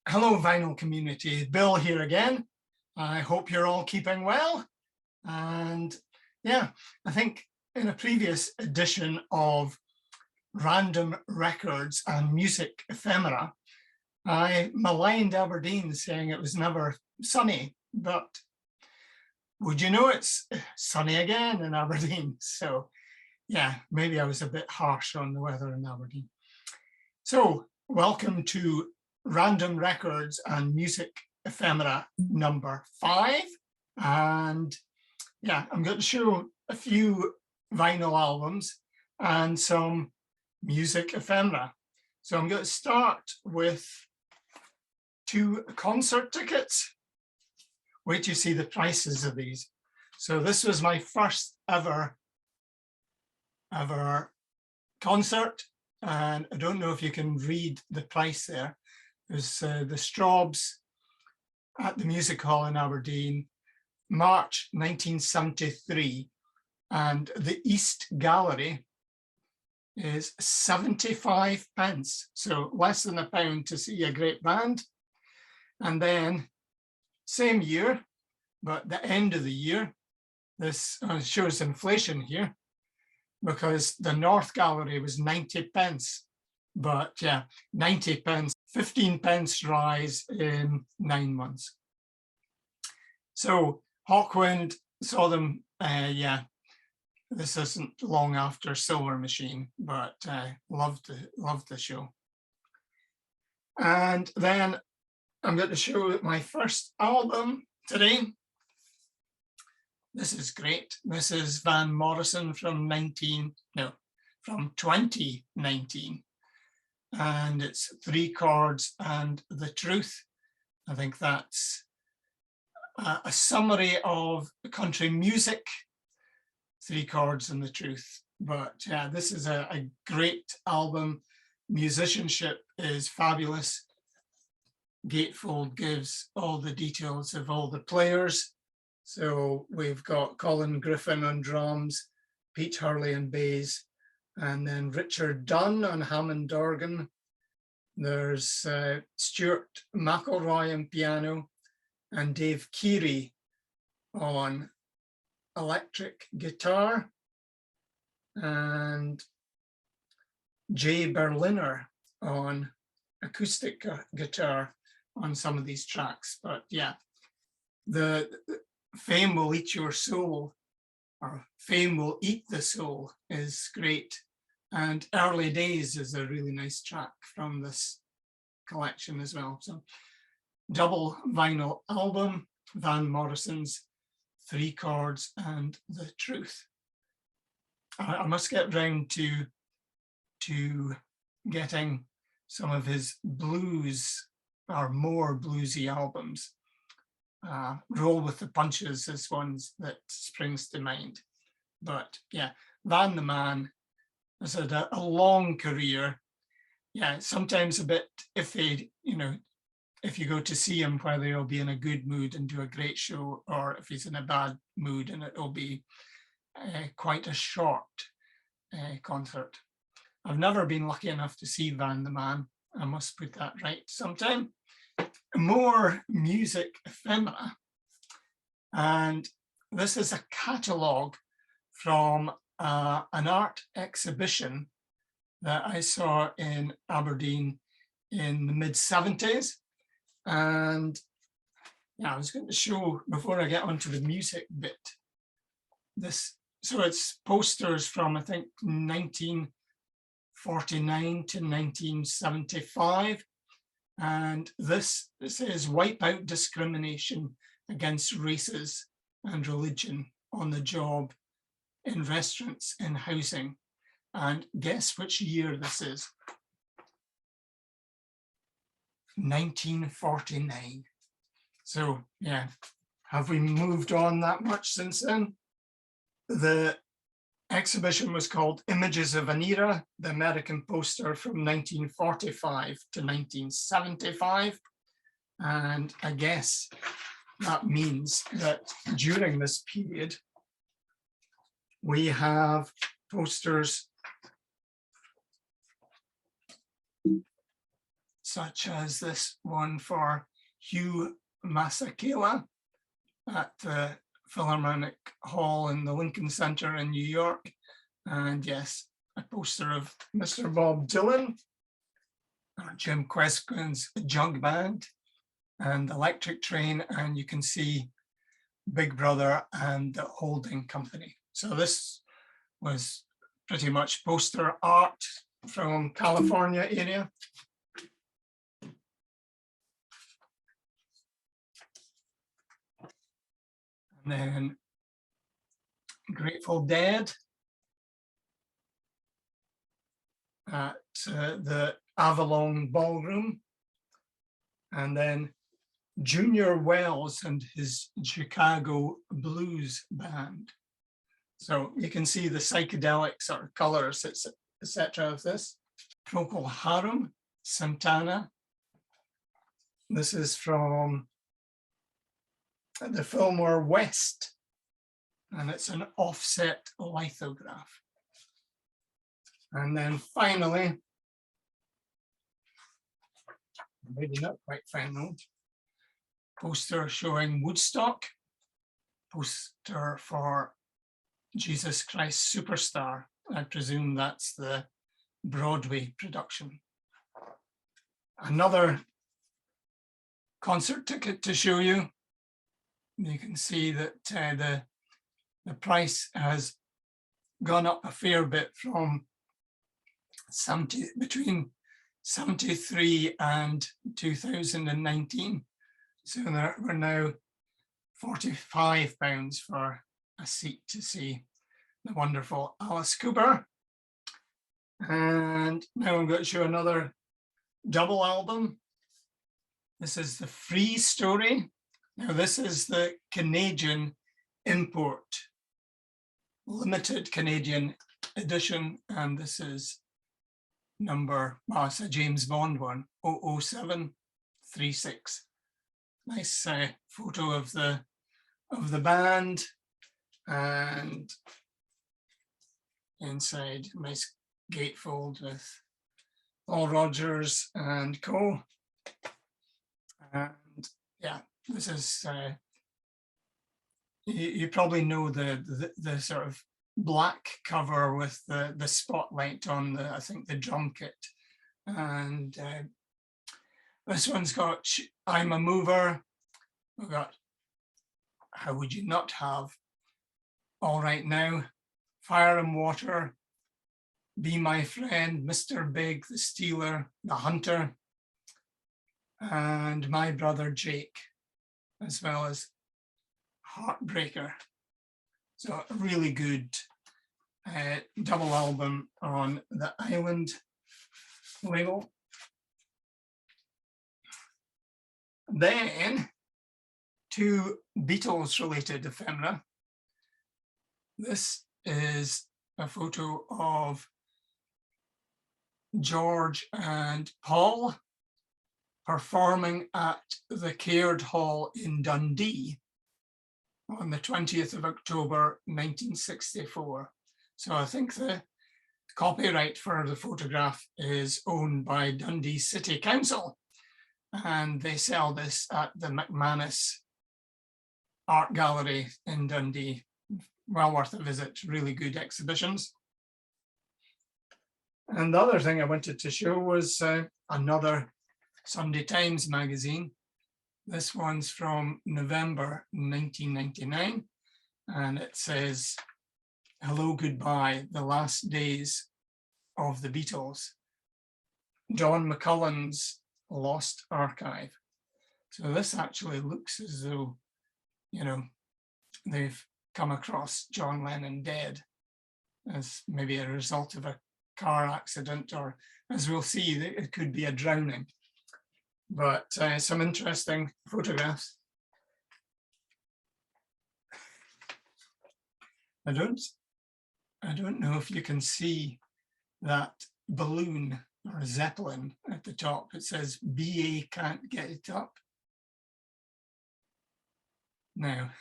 Hello, vinyl community. Bill here again. I hope you're all keeping well. And yeah, I think in a previous edition of Random Records and Music Ephemera, I maligned Aberdeen saying it was never sunny, but would you know it's sunny again in Aberdeen? So yeah, maybe I was a bit harsh on the weather in Aberdeen. So welcome to Random Records and Music Ephemera number 5. And yeah, I'm going to show a few vinyl albums and some music ephemera. So I'm going to start with 2 concert tickets. Wait till you see the prices of these. So this was my first ever concert. And I don't know if you can read the price there. There's the Straubs at the Music Hall in Aberdeen, March 1973. And the East Gallery is 75 pence. So less than £1 to see a great band. And then same year, but the end of the year, this shows inflation here, because the North Gallery was 90 pence. But yeah, 90 pence, 15 pence rise in 9 months. So Hawkwind saw them, yeah, this isn't long after Silver Machine, but loved the show. And then I'm going to show my first album today. This is great. This is Van Morrison from 2019. And it's 3 Chords and the Truth. I think that's a summary of country music, 3 Chords and the Truth. But yeah, this is a great album. Musicianship is fabulous. Gatefold gives all the details of all the players. So we've got Colin Griffin on drums, Pete Hurley on bass, and then Richard Dunn on Hammond organ. There's Stuart McElroy on piano and Dave Keary on electric guitar, and Jay Berliner on acoustic guitar on some of these tracks. But yeah, the Fame Will Eat Your Soul, or Fame Will Eat the Soul, is great. And Early Days is a really nice track from this collection as well. So double vinyl album, Van Morrison's 3 Chords and the Truth. I must get round to getting some of his blues or more bluesy albums. Roll with the Punches is one that springs to mind. But yeah, Van the Man has had a long career. Yeah, sometimes a bit iffy, you know, if you go to see him, whether he'll be in a good mood and do a great show, or if he's in a bad mood and it'll be quite a short concert. I've never been lucky enough to see Van the Man. I must put that right sometime. More music ephemera. And this is a catalogue from an art exhibition that I saw in Aberdeen in the mid-70s. And yeah, I was going to show, before I get onto the music bit, this. So it's posters from, I think, 1949 to 1975. And this says wipe out discrimination against races and religion on the job, in restaurants, in housing. And guess which year this is? 1949. So yeah, have we moved on that much since then? The exhibition was called Images of an Era, the American poster from 1945 to 1975. And I guess that means that during this period, we have posters such as this one for Hugh Masekela at the Philharmonic Hall in the Lincoln Center in New York. And yes, a poster of Mr. Bob Dylan, Jim Kweskin's Jug Band, and Electric Train, and you can see Big Brother and the Holding Company. So this was pretty much poster art from California area. And then Grateful Dead at the Avalon Ballroom. And then Junior Wells and his Chicago Blues Band. So you can see the psychedelic sort of colors, etc. of this. Procol Harum, Santana. This is from the Fillmore West, and it's an offset lithograph. And then finally, maybe not quite final, poster showing Woodstock, poster for Jesus Christ Superstar. I presume that's the Broadway production. Another concert ticket to show you. You can see that the price has gone up a fair bit from between 73 and 2019. So we're now £45 for a seat to see the wonderful Alice Cooper. And now I'm going to show another double album. This is The Free Story. Now this is the Canadian import, limited Canadian edition, and this is number, well, it's a James Bond one, 00736. Nice photo of the band, and inside nice gatefold with Paul Rogers and co. And yeah, this is you probably know the sort of black cover with the spotlight on the, I think, the drum kit. And this one's got I'm a Mover. We've got How Would You Not Have, All Right Now, Fire and Water, Be My Friend, Mr. Big, The Stealer, The Hunter, and My Brother Jake, as well as Heartbreaker. So a really good double album on the Island label. Then two Beatles related ephemera. This is a photo of George and Paul performing at the Caird Hall in Dundee on the 20th of October 1964. So I think the copyright for the photograph is owned by Dundee City Council, and they sell this at the McManus Art Gallery in Dundee. Well worth a visit, really good exhibitions. And the other thing I wanted to show was another Sunday Times magazine. This one's from November 1999, and it says, Hello, Goodbye, the Last Days of the Beatles. John McCullen's Lost Archive. So this actually looks as though, you know, they've come across John Lennon dead as maybe a result of a car accident, or as we'll see, it could be a drowning. But some interesting photographs. I don't know if you can see that balloon or zeppelin at the top. It says BA can't get it up. Now,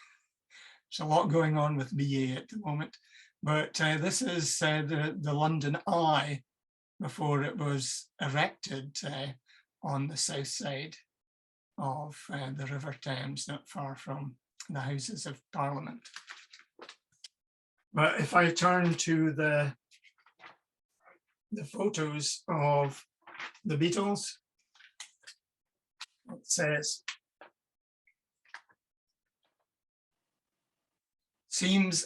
there's a lot going on with BA at the moment, but this is the London Eye before it was erected on the south side of the River Thames, not far from the Houses of Parliament. But if I turn to the photos of the Beatles, it says, it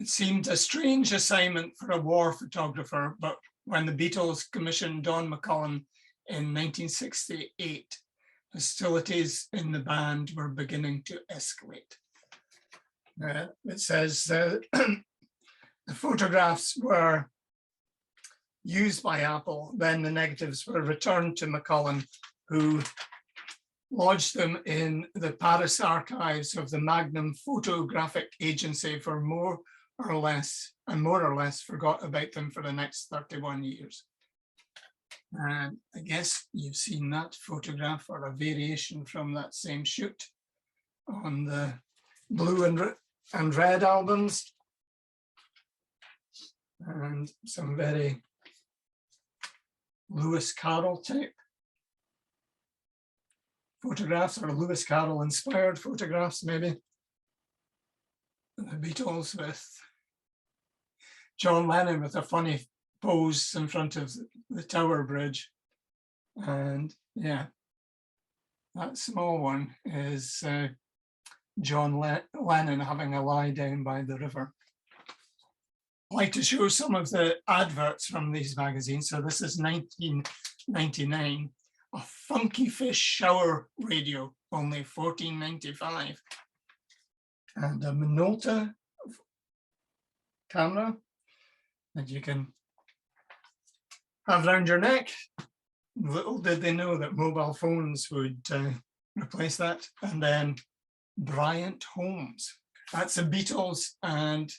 seemed a strange assignment for a war photographer, but when the Beatles commissioned Don McCullum in 1968, hostilities in the band were beginning to escalate. It says the photographs were used by Apple, then the negatives were returned to McCullum, who lodged them in the Paris archives of the Magnum Photographic Agency for more or less forgot about them for the next 31 years. And I guess you've seen that photograph or a variation from that same shoot on the blue and red albums. And some very Lewis Carroll type photographs, or Lewis Carroll inspired photographs, maybe. The Beatles with John Lennon with a funny pose in front of the Tower Bridge. And yeah, that small one is John Lennon having a lie down by the river. I'd like to show some of the adverts from these magazines. So this is 1999. A funky fish shower radio, only $14.95. And a Minolta camera that you can have around your neck. Little did they know that mobile phones would replace that. And then Bryant Homes. That's the Beatles and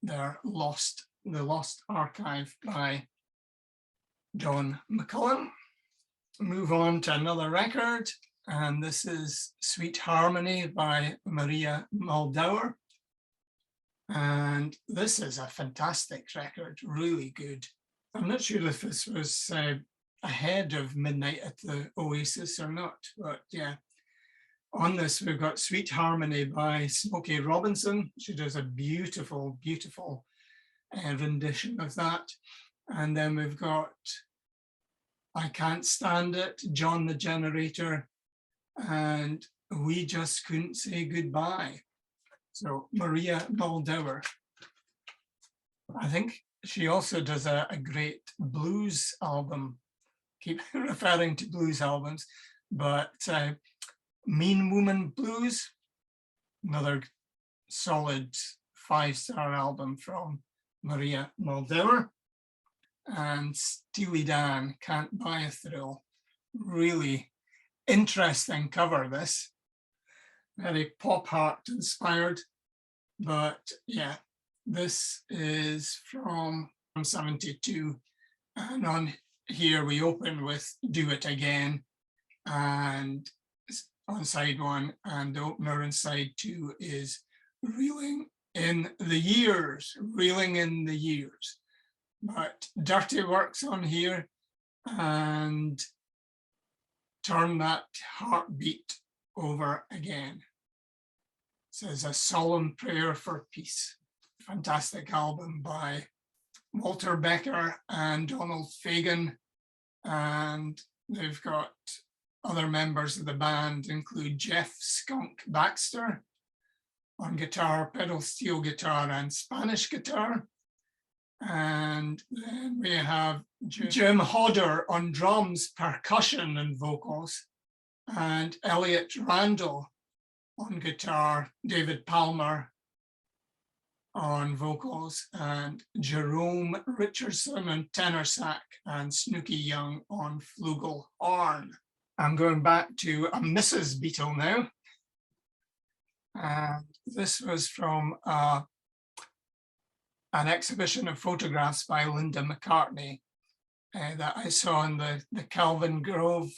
their the Lost Archive by Don McCullum. Move on to another record, and this is Sweet Harmony by Maria Maldower. And this is a fantastic record, really good. I'm not sure if this was ahead of Midnight at the Oasis or not, but yeah. On this, we've got Sweet Harmony by Smokey Robinson. She does a beautiful, beautiful rendition of that. And then we've got I Can't Stand It, John the Generator, and We Just Couldn't Say Goodbye. So Maria Maldower. I think she also does a great blues album. Keep referring to blues albums, but Mean Woman Blues, another solid 5-star album from Maria Maldower. And Steely Dan, Can't Buy a Thrill. Really interesting cover, this. Very pop art inspired, but yeah, this is from 72. And on here we open with Do It Again, and on side one, and the opener in side two is Reeling in the Years, Reeling in the Years. But Dirty Work's on here, and Turn That Heartbeat Over Again. It says A Solemn Prayer for Peace. Fantastic album by Walter Becker and Donald Fagen. And they've got other members of the band include Jeff Skunk Baxter on guitar, pedal steel guitar, and Spanish guitar. And then we have Jim Hodder on drums, percussion, and vocals, and Elliot Randall on guitar, David Palmer on vocals, and Jerome Richardson on tenor sax, and Snooky Young on flugelhorn. I'm going back to a Mrs. Beatle now. And this was from an exhibition of photographs by Linda McCartney that I saw in the Calvin Grove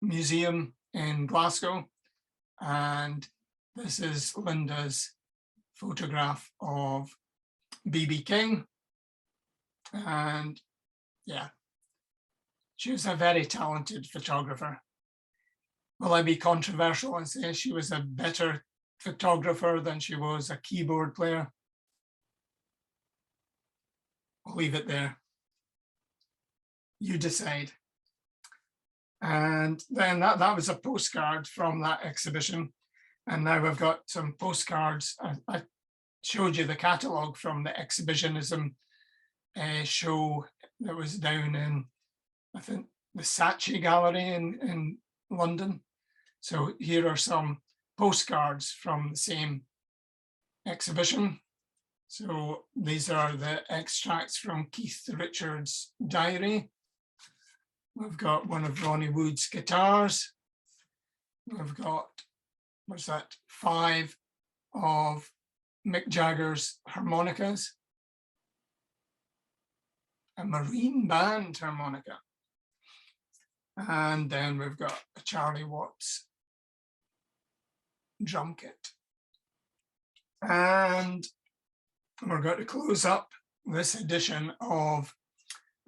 Museum in Glasgow. And this is Linda's photograph of B.B. King. And yeah, She was a very talented photographer. Will I be controversial and say she was a better photographer than she was a keyboard player? I'll leave it there. You decide. And then that was a postcard from that exhibition. And now we've got some postcards. I showed you the catalogue from the exhibitionism show that was down in, I think, the Saatchi Gallery in London. So here are some postcards from the same exhibition. So these are the extracts from Keith Richards' diary. We've got one of Ronnie Wood's guitars. We've got, what's that, 5 of Mick Jagger's harmonicas. A Marine Band harmonica. And then we've got a Charlie Watts drum kit. And we're going to close up this edition of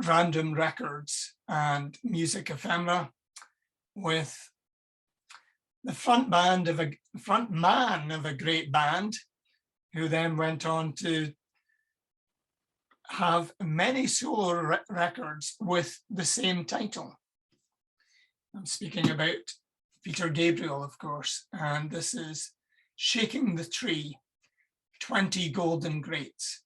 Random Records and Music Ephemera with the front man of a great band, who then went on to have many solo records with the same title. I'm speaking about Peter Gabriel, of course, and this is Shaking the Tree, 20 Golden Greats.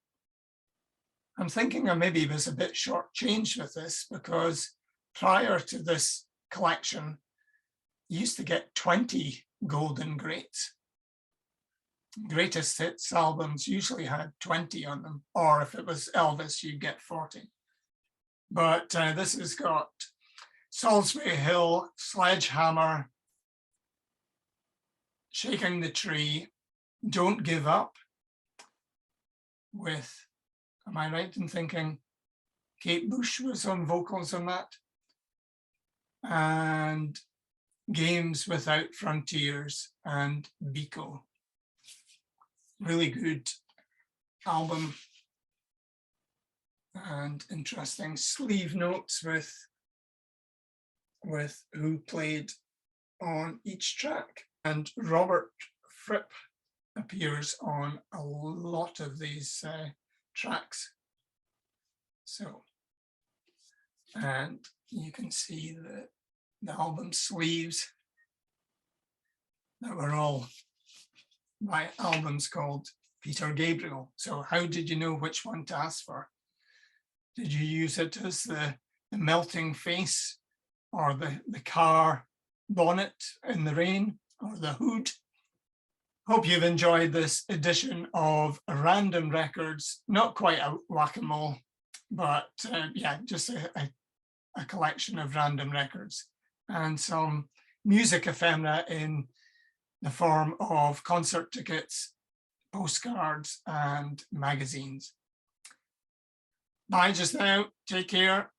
I'm thinking I maybe was a bit shortchanged with this, because prior to this collection, you used to get 20 Golden Greats. Greatest hits albums usually had 20 on them, or if it was Elvis, you'd get 40. But this has got Salisbury Hill, Sledgehammer, Shaking the Tree, Don't Give Up, with, am I right in thinking Kate Bush was on vocals on that? And Games Without Frontiers and Biko. Really good album, and interesting sleeve notes with who played on each track. And Robert Fripp appears on a lot of these tracks. So, and you can see the album sleeves that were all by albums called Peter Gabriel. So how did you know which one to ask for? Did you use it as the melting face, or the car bonnet in the rain, or the hood? Hope you've enjoyed this edition of Random Records. Not quite a whack-a-mole, but yeah, just a collection of random records and some music ephemera in the form of concert tickets, postcards, and magazines. Bye just now. Take care.